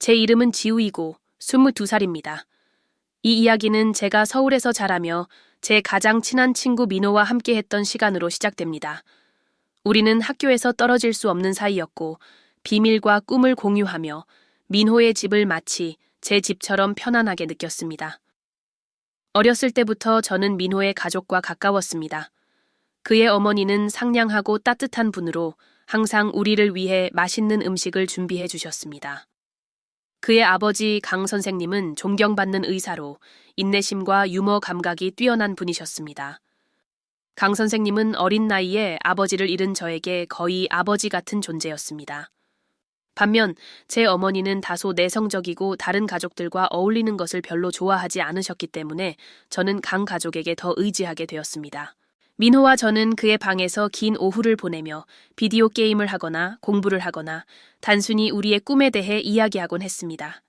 제 이름은 지우이고 22살입니다. 이 이야기는 제가 서울에서 자라며 제 가장 친한 친구 민호와 함께 했던 시간으로 시작됩니다. 우리는 학교에서 떨어질 수 없는 사이였고 비밀과 꿈을 공유하며 민호의 집을 마치 제 집처럼 편안하게 느꼈습니다. 어렸을 때부터 저는 민호의 가족과 가까웠습니다. 그의 어머니는 상냥하고 따뜻한 분으로 항상 우리를 위해 맛있는 음식을 준비해 주셨습니다. 그의 아버지 강 선생님은 존경받는 의사로 인내심과 유머 감각이 뛰어난 분이셨습니다. 강 선생님은 어린 나이에 아버지를 잃은 저에게 거의 아버지 같은 존재였습니다. 반면 제 어머니는 다소 내성적이고 다른 가족들과 어울리는 것을 별로 좋아하지 않으셨기 때문에 저는 강 가족에게 더 의지하게 되었습니다. 민호와 저는 그의 방에서 긴 오후를 보내며 비디오 게임을 하거나 공부를 하거나 단순히 우리의 꿈에 대해 이야기하곤 했습니다.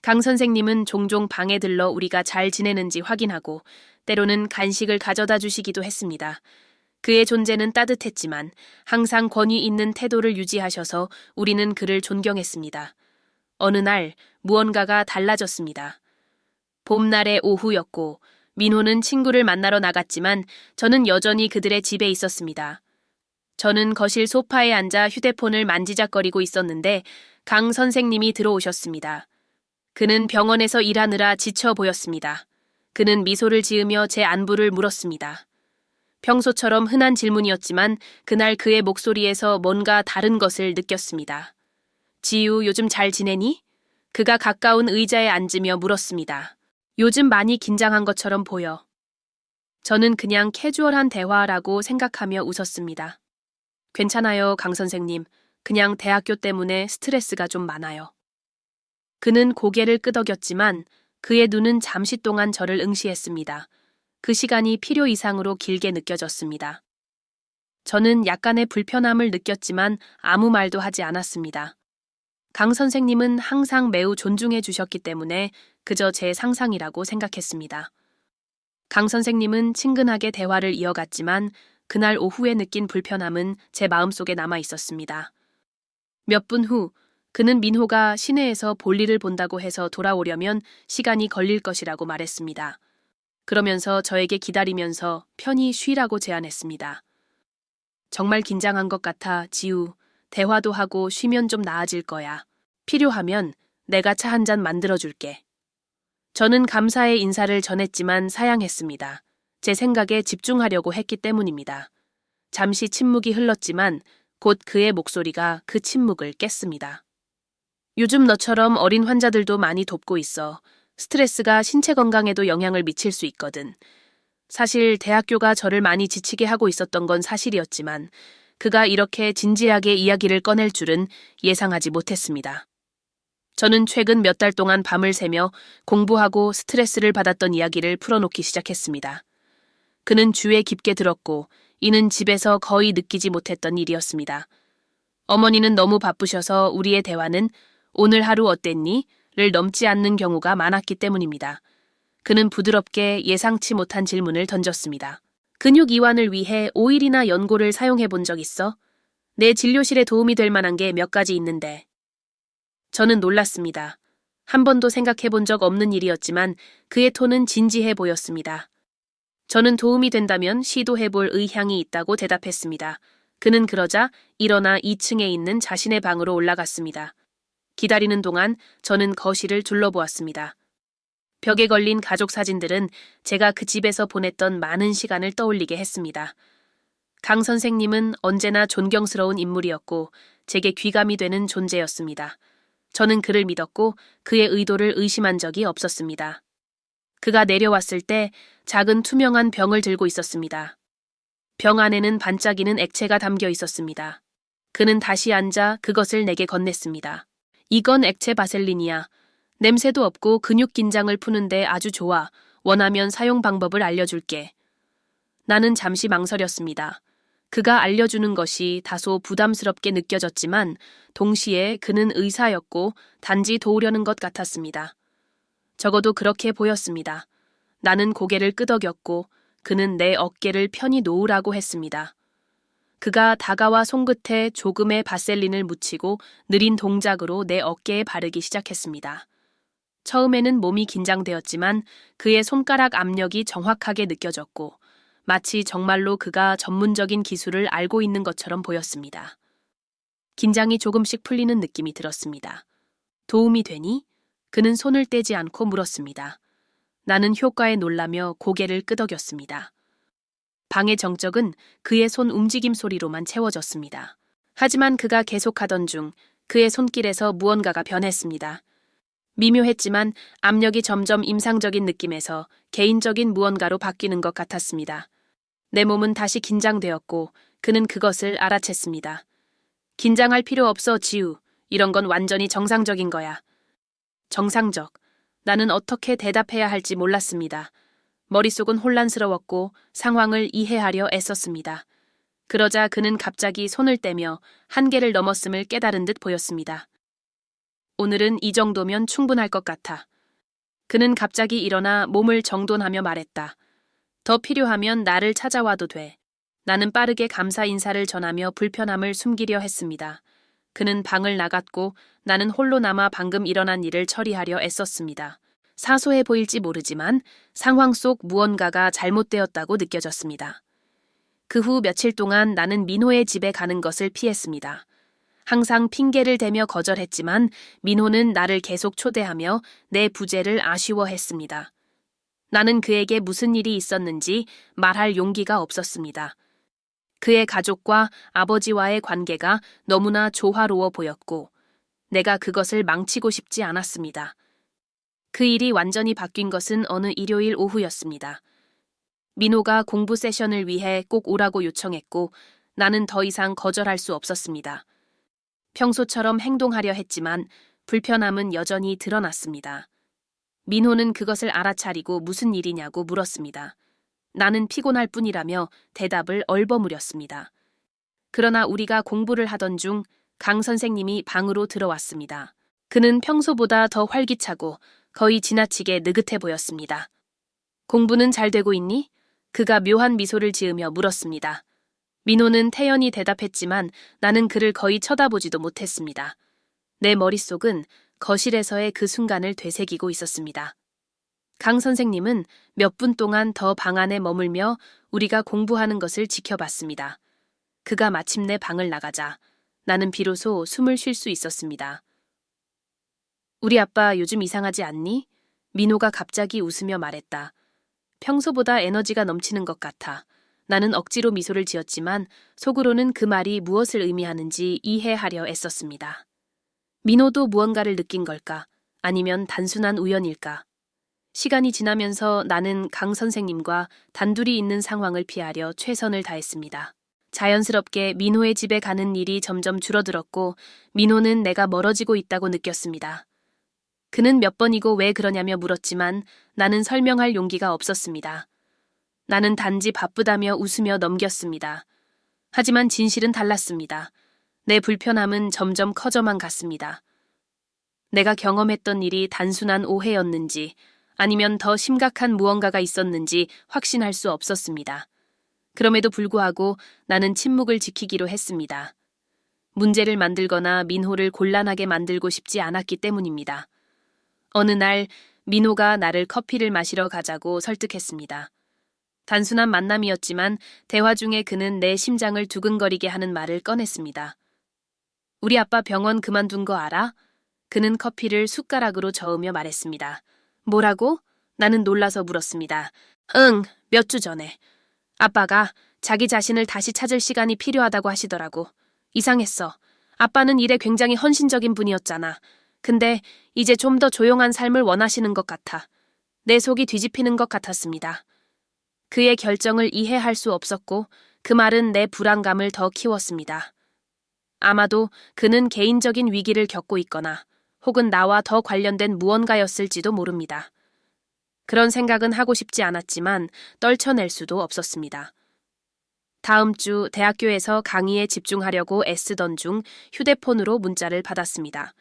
강 선생님은 종종 방에 들러 우리가 잘 지내는지 확인하고 때로는 간식을 가져다 주시기도 했습니다. 그의 존재는 따뜻했지만 항상 권위 있는 태도를 유지하셔서 우리는 그를 존경했습니다. 어느 날 무언가가 달라졌습니다. 봄날의 오후였고 민호는 친구를 만나러 나갔지만 저는 여전히 그들의 집에 있었습니다. 저는 거실 소파에 앉아 휴대폰을 만지작거리고 있었는데 강 선생님이 들어오셨습니다. 그는 병원에서 일하느라 지쳐 보였습니다. 그는 미소를 지으며 제 안부를 물었습니다. 평소처럼 흔한 질문이었지만 그날 그의 목소리에서 뭔가 다른 것을 느꼈습니다. 지우, 요즘 잘 지내니? 그가 가까운 의자에 앉으며 물었습니다. 요즘 많이 긴장한 것처럼 보여. 저는 그냥 캐주얼한 대화라고 생각하며 웃었습니다. 괜찮아요, 강 선생님. 그냥 대학교 때문에 스트레스가 좀 많아요. 그는 고개를 끄덕였지만 그의 눈은 잠시 동안 저를 응시했습니다. 그 시간이 필요 이상으로 길게 느껴졌습니다. 저는 약간의 불편함을 느꼈지만 아무 말도 하지 않았습니다. 강 선생님은 항상 매우 존중해 주셨기 때문에 그저 제 상상이라고 생각했습니다. 강 선생님은 친근하게 대화를 이어갔지만 그날 오후에 느낀 불편함은 제 마음속에 남아 있었습니다. 몇 분 후 그는 민호가 시내에서 볼일을 본다고 해서 돌아오려면 시간이 걸릴 것이라고 말했습니다. 그러면서 저에게 기다리면서 편히 쉬라고 제안했습니다. 정말 긴장한 것 같아, 지우. 대화도 하고 쉬면 좀 나아질 거야. 필요하면 내가 차 한 잔 만들어줄게. 저는 감사의 인사를 전했지만 사양했습니다. 제 생각에 집중하려고 했기 때문입니다. 잠시 침묵이 흘렀지만 곧 그의 목소리가 그 침묵을 깼습니다. 요즘 너처럼 어린 환자들도 많이 돕고 있어. 스트레스가 신체 건강에도 영향을 미칠 수 있거든. 사실 대학교가 저를 많이 지치게 하고 있었던 건 사실이었지만 그가 이렇게 진지하게 이야기를 꺼낼 줄은 예상하지 못했습니다. 저는 최근 몇 달 동안 밤을 새며 공부하고 스트레스를 받았던 이야기를 풀어놓기 시작했습니다. 그는 주에 깊게 들었고 이는 집에서 거의 느끼지 못했던 일이었습니다. 어머니는 너무 바쁘셔서 우리의 대화는 오늘 하루 어땠니? 를 넘지 않는 경우가 많았기 때문입니다. 그는 부드럽게 예상치 못한 질문을 던졌습니다. 근육 이완을 위해 오일이나 연고를 사용해 본 적 있어? 내 진료실에 도움이 될 만한 게 몇 가지 있는데. 저는 놀랐습니다. 한 번도 생각해 본 적 없는 일이었지만 그의 톤은 진지해 보였습니다. 저는 도움이 된다면 시도해 볼 의향이 있다고 대답했습니다. 그는 그러자 일어나 2층에 있는 자신의 방으로 올라갔습니다. 기다리는 동안 저는 거실을 둘러보았습니다. 벽에 걸린 가족 사진들은 제가 그 집에서 보냈던 많은 시간을 떠올리게 했습니다. 강 선생님은 언제나 존경스러운 인물이었고 제게 귀감이 되는 존재였습니다. 저는 그를 믿었고 그의 의도를 의심한 적이 없었습니다. 그가 내려왔을 때 작은 투명한 병을 들고 있었습니다. 병 안에는 반짝이는 액체가 담겨 있었습니다. 그는 다시 앉아 그것을 내게 건넸습니다. 이건 액체 바셀린이야. 냄새도 없고 근육 긴장을 푸는데 아주 좋아. 원하면 사용 방법을 알려줄게. 나는 잠시 망설였습니다. 그가 알려주는 것이 다소 부담스럽게 느껴졌지만 동시에 그는 의사였고 단지 도우려는 것 같았습니다. 적어도 그렇게 보였습니다. 나는 고개를 끄덕였고 그는 내 어깨를 편히 놓으라고 했습니다. 그가 다가와 손끝에 조금의 바셀린을 묻히고 느린 동작으로 내 어깨에 바르기 시작했습니다. 처음에는 몸이 긴장되었지만 그의 손가락 압력이 정확하게 느껴졌고 마치 정말로 그가 전문적인 기술을 알고 있는 것처럼 보였습니다. 긴장이 조금씩 풀리는 느낌이 들었습니다. 도움이 되니? 그는 손을 떼지 않고 물었습니다. 나는 효과에 놀라며 고개를 끄덕였습니다. 방의 정적은 그의 손 움직임 소리로만 채워졌습니다. 하지만 그가 계속하던 중 그의 손길에서 무언가가 변했습니다. 미묘했지만 압력이 점점 임상적인 느낌에서 개인적인 무언가로 바뀌는 것 같았습니다. 내 몸은 다시 긴장되었고 그는 그것을 알아챘습니다. 긴장할 필요 없어, 지우. 이런 건 완전히 정상적인 거야. 정상적. 나는 어떻게 대답해야 할지 몰랐습니다. 머릿속은 혼란스러웠고 상황을 이해하려 애썼습니다. 그러자 그는 갑자기 손을 떼며 한계를 넘었음을 깨달은 듯 보였습니다. 오늘은 이 정도면 충분할 것 같아. 그는 갑자기 일어나 몸을 정돈하며 말했다. 더 필요하면 나를 찾아와도 돼. 나는 빠르게 감사 인사를 전하며 불편함을 숨기려 했습니다. 그는 방을 나갔고 나는 홀로 남아 방금 일어난 일을 처리하려 애썼습니다. 사소해 보일지 모르지만 상황 속 무언가가 잘못되었다고 느껴졌습니다. 그 후 며칠 동안 나는 민호의 집에 가는 것을 피했습니다. 항상 핑계를 대며 거절했지만 민호는 나를 계속 초대하며 내 부재를 아쉬워했습니다. 나는 그에게 무슨 일이 있었는지 말할 용기가 없었습니다. 그의 가족과 아버지와의 관계가 너무나 조화로워 보였고 내가 그것을 망치고 싶지 않았습니다. 그 일이 완전히 바뀐 것은 어느 일요일 오후였습니다. 민호가 공부 세션을 위해 꼭 오라고 요청했고 나는 더 이상 거절할 수 없었습니다. 평소처럼 행동하려 했지만 불편함은 여전히 드러났습니다. 민호는 그것을 알아차리고 무슨 일이냐고 물었습니다. 나는 피곤할 뿐이라며 대답을 얼버무렸습니다. 그러나 우리가 공부를 하던 중 강 선생님이 방으로 들어왔습니다. 그는 평소보다 더 활기차고 거의 지나치게 느긋해 보였습니다. 공부는 잘 되고 있니? 그가 묘한 미소를 지으며 물었습니다. 민호는 태연히 대답했지만 나는 그를 거의 쳐다보지도 못했습니다. 내 머릿속은 거실에서의 그 순간을 되새기고 있었습니다. 강 선생님은 몇 분 동안 더 방 안에 머물며 우리가 공부하는 것을 지켜봤습니다. 그가 마침내 방을 나가자 나는 비로소 숨을 쉴 수 있었습니다. 우리 아빠 요즘 이상하지 않니? 민호가 갑자기 웃으며 말했다. 평소보다 에너지가 넘치는 것 같아. 나는 억지로 미소를 지었지만 속으로는 그 말이 무엇을 의미하는지 이해하려 애썼습니다. 민호도 무언가를 느낀 걸까? 아니면 단순한 우연일까? 시간이 지나면서 나는 강 선생님과 단둘이 있는 상황을 피하려 최선을 다했습니다. 자연스럽게 민호의 집에 가는 일이 점점 줄어들었고 민호는 내가 멀어지고 있다고 느꼈습니다. 그는 몇 번이고 왜 그러냐며 물었지만 나는 설명할 용기가 없었습니다. 나는 단지 바쁘다며 웃으며 넘겼습니다. 하지만 진실은 달랐습니다. 내 불편함은 점점 커져만 갔습니다. 내가 경험했던 일이 단순한 오해였는지 아니면 더 심각한 무언가가 있었는지 확신할 수 없었습니다. 그럼에도 불구하고 나는 침묵을 지키기로 했습니다. 문제를 만들거나 민호를 곤란하게 만들고 싶지 않았기 때문입니다. 어느 날 민호가 나를 커피를 마시러 가자고 설득했습니다. 단순한 만남이었지만 대화 중에 그는 내 심장을 두근거리게 하는 말을 꺼냈습니다. 우리 아빠 병원 그만둔 거 알아? 그는 커피를 숟가락으로 저으며 말했습니다. 뭐라고? 나는 놀라서 물었습니다. 응, 몇 주 전에. 아빠가 자기 자신을 다시 찾을 시간이 필요하다고 하시더라고. 이상했어. 아빠는 일에 굉장히 헌신적인 분이었잖아. 근데 이제 좀 더 조용한 삶을 원하시는 것 같아. 내 속이 뒤집히는 것 같았습니다. 그의 결정을 이해할 수 없었고 그 말은 내 불안감을 더 키웠습니다. 아마도 그는 개인적인 위기를 겪고 있거나 혹은 나와 더 관련된 무언가였을지도 모릅니다. 그런 생각은 하고 싶지 않았지만 떨쳐낼 수도 없었습니다. 다음 주 대학교에서 강의에 집중하려고 애쓰던 중 휴대폰으로 문자를 받았습니다.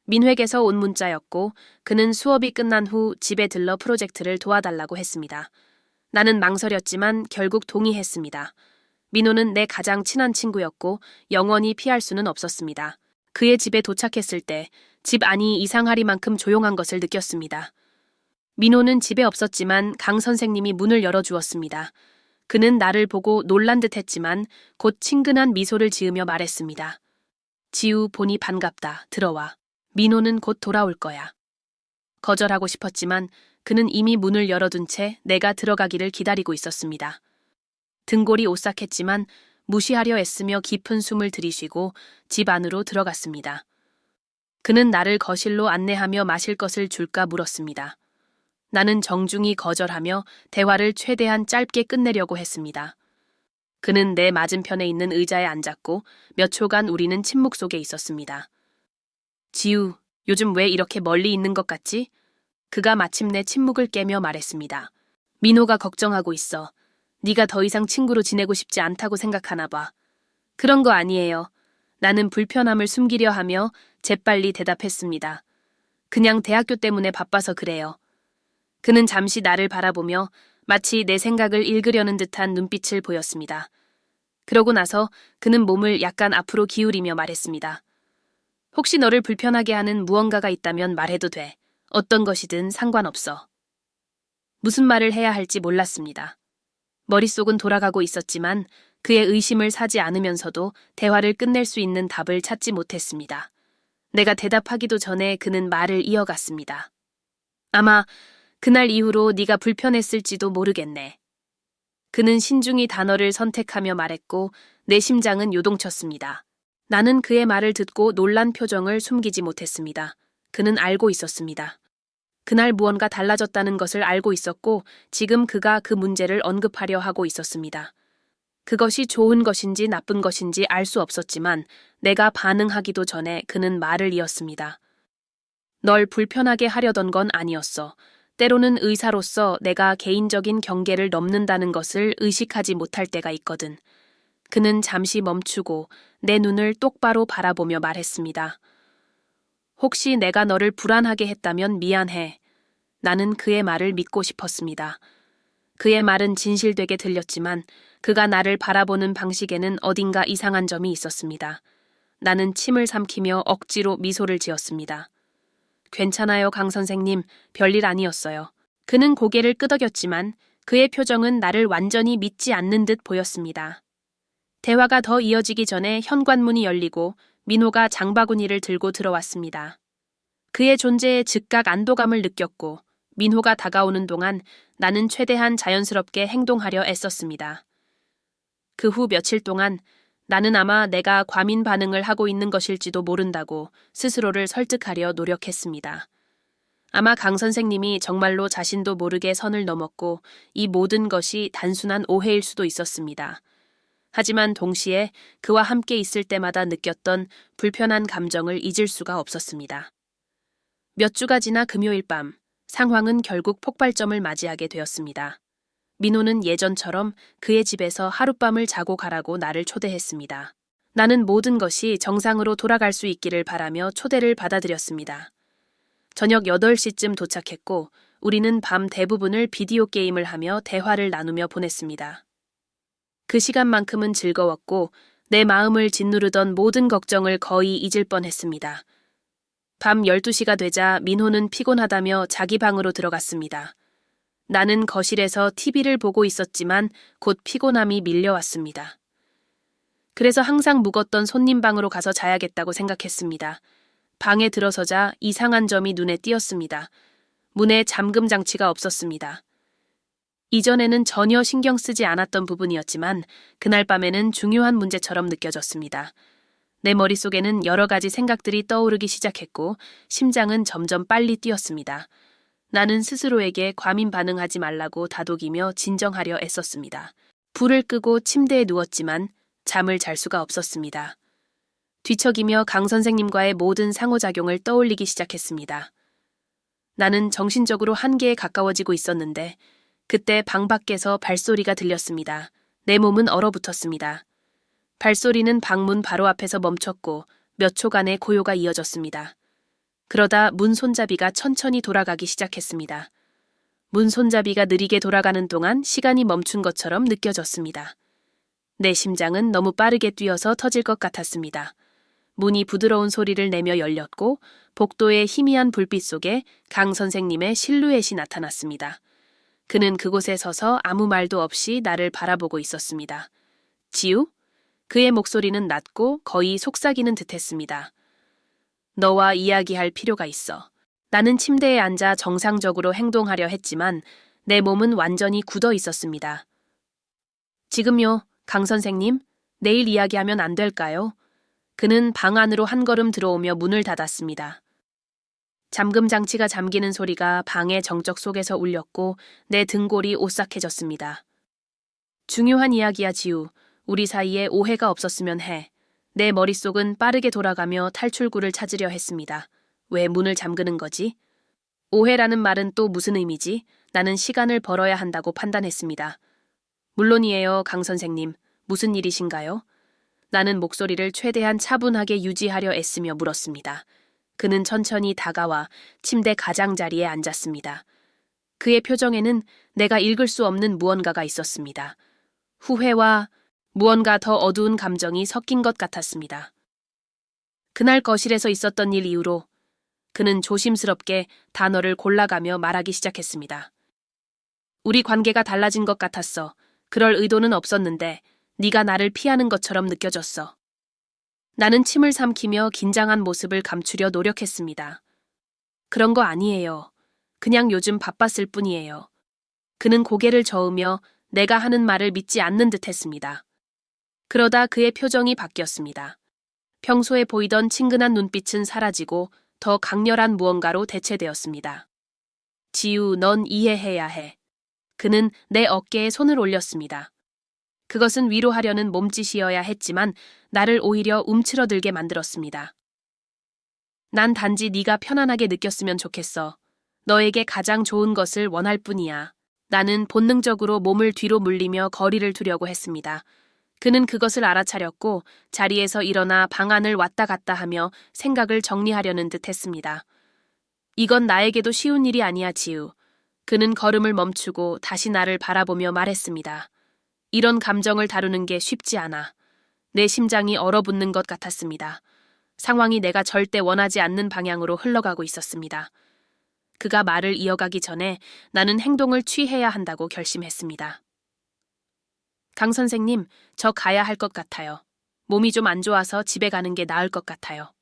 민회에서 온 문자였고 그는 수업이 끝난 후 집에 들러 프로젝트를 도와달라고 했습니다. 나는 망설였지만 결국 동의했습니다. 민호는 내 가장 친한 친구였고 영원히 피할 수는 없었습니다. 그의 집에 도착했을 때 집 안이 이상하리만큼 조용한 것을 느꼈습니다. 민호는 집에 없었지만 강 선생님이 문을 열어주었습니다. 그는 나를 보고 놀란 듯 했지만 곧 친근한 미소를 지으며 말했습니다. 지우, 보니 반갑다. 들어와. 민호는 곧 돌아올 거야. 거절하고 싶었지만 그는 이미 문을 열어둔 채 내가 들어가기를 기다리고 있었습니다. 등골이 오싹했지만 무시하려 애쓰며 깊은 숨을 들이쉬고 집 안으로 들어갔습니다. 그는 나를 거실로 안내하며 마실 것을 줄까 물었습니다. 나는 정중히 거절하며 대화를 최대한 짧게 끝내려고 했습니다. 그는 내 맞은편에 있는 의자에 앉았고 몇 초간 우리는 침묵 속에 있었습니다. 지우, 요즘 왜 이렇게 멀리 있는 것 같지? 그가 마침내 침묵을 깨며 말했습니다. 민호가 걱정하고 있어. 네가 더 이상 친구로 지내고 싶지 않다고 생각하나 봐. 그런 거 아니에요. 나는 불편함을 숨기려 하며 재빨리 대답했습니다. 그냥 대학교 때문에 바빠서 그래요. 그는 잠시 나를 바라보며 마치 내 생각을 읽으려는 듯한 눈빛을 보였습니다. 그러고 나서 그는 몸을 약간 앞으로 기울이며 말했습니다. 혹시 너를 불편하게 하는 무언가가 있다면 말해도 돼. 어떤 것이든 상관없어. 무슨 말을 해야 할지 몰랐습니다. 머릿속은 돌아가고 있었지만 그의 의심을 사지 않으면서도 대화를 끝낼 수 있는 답을 찾지 못했습니다. 내가 대답하기도 전에 그는 말을 이어갔습니다. 아마 그날 이후로 네가 불편했을지도 모르겠네. 그는 신중히 단어를 선택하며 말했고 내 심장은 요동쳤습니다. 나는 그의 말을 듣고 놀란 표정을 숨기지 못했습니다. 그는 알고 있었습니다. 그날 무언가 달라졌다는 것을 알고 있었고 지금 그가 그 문제를 언급하려 하고 있었습니다. 그것이 좋은 것인지 나쁜 것인지 알 수 없었지만 내가 반응하기도 전에 그는 말을 이었습니다. 널 불편하게 하려던 건 아니었어. 때로는 의사로서 내가 개인적인 경계를 넘는다는 것을 의식하지 못할 때가 있거든. 그는 잠시 멈추고 내 눈을 똑바로 바라보며 말했습니다. 혹시 내가 너를 불안하게 했다면 미안해. 나는 그의 말을 믿고 싶었습니다. 그의 말은 진실되게 들렸지만 그가 나를 바라보는 방식에는 어딘가 이상한 점이 있었습니다. 나는 침을 삼키며 억지로 미소를 지었습니다. 괜찮아요, 강 선생님. 별일 아니었어요. 그는 고개를 끄덕였지만 그의 표정은 나를 완전히 믿지 않는 듯 보였습니다. 대화가 더 이어지기 전에 현관문이 열리고 민호가 장바구니를 들고 들어왔습니다. 그의 존재에 즉각 안도감을 느꼈고 민호가 다가오는 동안 나는 최대한 자연스럽게 행동하려 애썼습니다. 그 후 며칠 동안 나는 아마 내가 과민 반응을 하고 있는 것일지도 모른다고 스스로를 설득하려 노력했습니다. 아마 강 선생님이 정말로 자신도 모르게 선을 넘었고 이 모든 것이 단순한 오해일 수도 있었습니다. 하지만 동시에 그와 함께 있을 때마다 느꼈던 불편한 감정을 잊을 수가 없었습니다. 몇 주가 지나 금요일 밤, 상황은 결국 폭발점을 맞이하게 되었습니다. 민호는 예전처럼 그의 집에서 하룻밤을 자고 가라고 나를 초대했습니다. 나는 모든 것이 정상으로 돌아갈 수 있기를 바라며 초대를 받아들였습니다. 저녁 8시쯤 도착했고 우리는 밤 대부분을 비디오 게임을 하며 대화를 나누며 보냈습니다. 그 시간만큼은 즐거웠고 내 마음을 짓누르던 모든 걱정을 거의 잊을 뻔했습니다. 밤 12시가 되자 민호는 피곤하다며 자기 방으로 들어갔습니다. 나는 거실에서 TV를 보고 있었지만 곧 피곤함이 밀려왔습니다. 그래서 항상 묵었던 손님 방으로 가서 자야겠다고 생각했습니다. 방에 들어서자 이상한 점이 눈에 띄었습니다. 문에 잠금 장치가 없었습니다. 이전에는 전혀 신경 쓰지 않았던 부분이었지만 그날 밤에는 중요한 문제처럼 느껴졌습니다. 내 머릿속에는 여러 가지 생각들이 떠오르기 시작했고 심장은 점점 빨리 뛰었습니다. 나는 스스로에게 과민 반응하지 말라고 다독이며 진정하려 애썼습니다. 불을 끄고 침대에 누웠지만 잠을 잘 수가 없었습니다. 뒤척이며 강 선생님과의 모든 상호작용을 떠올리기 시작했습니다. 나는 정신적으로 한계에 가까워지고 있었는데 그때 방 밖에서 발소리가 들렸습니다. 내 몸은 얼어붙었습니다. 발소리는 방문 바로 앞에서 멈췄고 몇 초간의 고요가 이어졌습니다. 그러다 문 손잡이가 천천히 돌아가기 시작했습니다. 문 손잡이가 느리게 돌아가는 동안 시간이 멈춘 것처럼 느껴졌습니다. 내 심장은 너무 빠르게 뛰어서 터질 것 같았습니다. 문이 부드러운 소리를 내며 열렸고 복도의 희미한 불빛 속에 강 선생님의 실루엣이 나타났습니다. 그는 그곳에 서서 아무 말도 없이 나를 바라보고 있었습니다. 지우? 그의 목소리는 낮고 거의 속삭이는 듯했습니다. 너와 이야기할 필요가 있어. 나는 침대에 앉아 정상적으로 행동하려 했지만 내 몸은 완전히 굳어 있었습니다. 지금요, 강 선생님, 내일 이야기하면 안 될까요? 그는 방 안으로 한 걸음 들어오며 문을 닫았습니다. 잠금 장치가 잠기는 소리가 방의 정적 속에서 울렸고 내 등골이 오싹해졌습니다. 중요한 이야기야, 지우. 우리 사이에 오해가 없었으면 해. 내 머릿속은 빠르게 돌아가며 탈출구를 찾으려 했습니다. 왜 문을 잠그는 거지? 오해라는 말은 또 무슨 의미지? 나는 시간을 벌어야 한다고 판단했습니다. 물론이에요, 강 선생님. 무슨 일이신가요? 나는 목소리를 최대한 차분하게 유지하려 애쓰며 물었습니다. 그는 천천히 다가와 침대 가장자리에 앉았습니다. 그의 표정에는 내가 읽을 수 없는 무언가가 있었습니다. 후회와 무언가 더 어두운 감정이 섞인 것 같았습니다. 그날 거실에서 있었던 일 이후로 그는 조심스럽게 단어를 골라가며 말하기 시작했습니다. 우리 관계가 달라진 것 같았어. 그럴 의도는 없었는데 네가 나를 피하는 것처럼 느껴졌어. 나는 침을 삼키며 긴장한 모습을 감추려 노력했습니다. 그런 거 아니에요. 그냥 요즘 바빴을 뿐이에요. 그는 고개를 저으며 내가 하는 말을 믿지 않는 듯 했습니다. 그러다 그의 표정이 바뀌었습니다. 평소에 보이던 친근한 눈빛은 사라지고 더 강렬한 무언가로 대체되었습니다. 지우, 넌 이해해야 해. 그는 내 어깨에 손을 올렸습니다. 그것은 위로하려는 몸짓이어야 했지만 나를 오히려 움츠러들게 만들었습니다. 난 단지 네가 편안하게 느꼈으면 좋겠어. 너에게 가장 좋은 것을 원할 뿐이야. 나는 본능적으로 몸을 뒤로 물리며 거리를 두려고 했습니다. 그는 그것을 알아차렸고 자리에서 일어나 방 안을 왔다 갔다 하며 생각을 정리하려는 듯 했습니다. 이건 나에게도 쉬운 일이 아니야, 지우. 그는 걸음을 멈추고 다시 나를 바라보며 말했습니다. 이런 감정을 다루는 게 쉽지 않아. 내 심장이 얼어붙는 것 같았습니다. 상황이 내가 절대 원하지 않는 방향으로 흘러가고 있었습니다. 그가 말을 이어가기 전에 나는 행동을 취해야 한다고 결심했습니다. 강 선생님, 저 가야 할 것 같아요. 몸이 좀 안 좋아서 집에 가는 게 나을 것 같아요.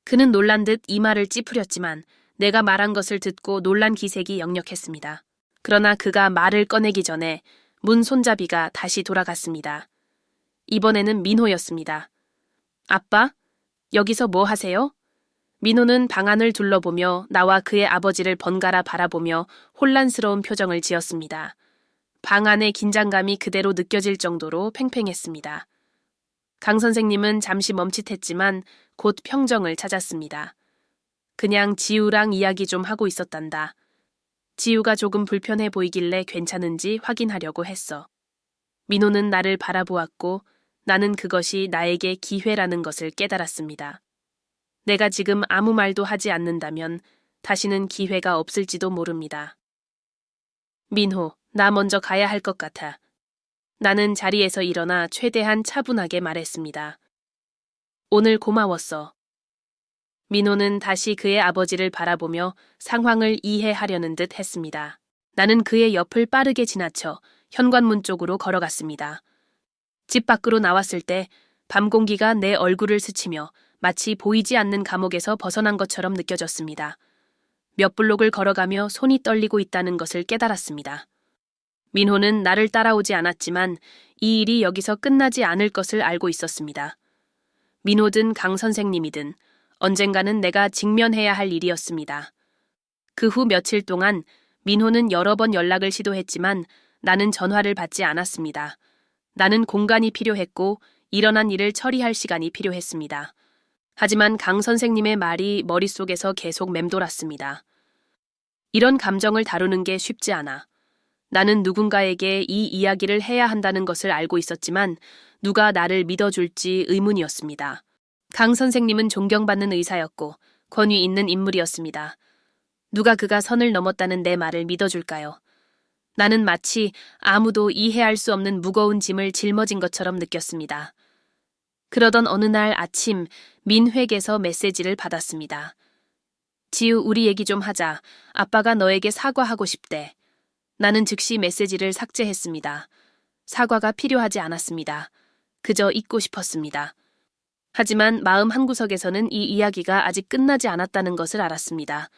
그는 놀란 듯 이마를 찌푸렸지만 내가 말한 것을 듣고 놀란 기색이 역력했습니다. 그러나 그가 말을 꺼내기 전에 문 손잡이가 다시 돌아갔습니다. 이번에는 민호였습니다. 아빠, 여기서 뭐 하세요? 민호는 방 안을 둘러보며 나와 그의 아버지를 번갈아 바라보며 혼란스러운 표정을 지었습니다. 방 안의 긴장감이 그대로 느껴질 정도로 팽팽했습니다. 강 선생님은 잠시 멈칫했지만 곧 평정을 찾았습니다. 그냥 지우랑 이야기 좀 하고 있었단다. 지우가 조금 불편해 보이길래 괜찮은지 확인하려고 했어. 민호는 나를 바라보았고 나는 그것이 나에게 기회라는 것을 깨달았습니다. 내가 지금 아무 말도 하지 않는다면 다시는 기회가 없을지도 모릅니다. 민호, 나 먼저 가야 할 것 같아. 나는 자리에서 일어나 최대한 차분하게 말했습니다. 오늘 고마웠어. 민호는 다시 그의 아버지를 바라보며 상황을 이해하려는 듯 했습니다. 나는 그의 옆을 빠르게 지나쳐 현관문 쪽으로 걸어갔습니다. 집 밖으로 나왔을 때 밤 공기가 내 얼굴을 스치며 마치 보이지 않는 감옥에서 벗어난 것처럼 느껴졌습니다. 몇 블록을 걸어가며 손이 떨리고 있다는 것을 깨달았습니다. 민호는 나를 따라오지 않았지만 이 일이 여기서 끝나지 않을 것을 알고 있었습니다. 민호든 강 선생님이든 언젠가는 내가 직면해야 할 일이었습니다. 그 후 며칠 동안 민호는 여러 번 연락을 시도했지만 나는 전화를 받지 않았습니다. 나는 공간이 필요했고 일어난 일을 처리할 시간이 필요했습니다. 하지만 강 선생님의 말이 머릿속에서 계속 맴돌았습니다. 이런 감정을 다루는 게 쉽지 않아. 나는 누군가에게 이 이야기를 해야 한다는 것을 알고 있었지만 누가 나를 믿어줄지 의문이었습니다. 강 선생님은 존경받는 의사였고 권위 있는 인물이었습니다. 누가 그가 선을 넘었다는 내 말을 믿어줄까요? 나는 마치 아무도 이해할 수 없는 무거운 짐을 짊어진 것처럼 느꼈습니다. 그러던 어느 날 아침 민회에서 메시지를 받았습니다. 지우, 우리 얘기 좀 하자. 아빠가 너에게 사과하고 싶대. 나는 즉시 메시지를 삭제했습니다. 사과가 필요하지 않았습니다. 그저 잊고 싶었습니다. 하지만 마음 한구석에서는 이 이야기가 아직 끝나지 않았다는 것을 알았습니다.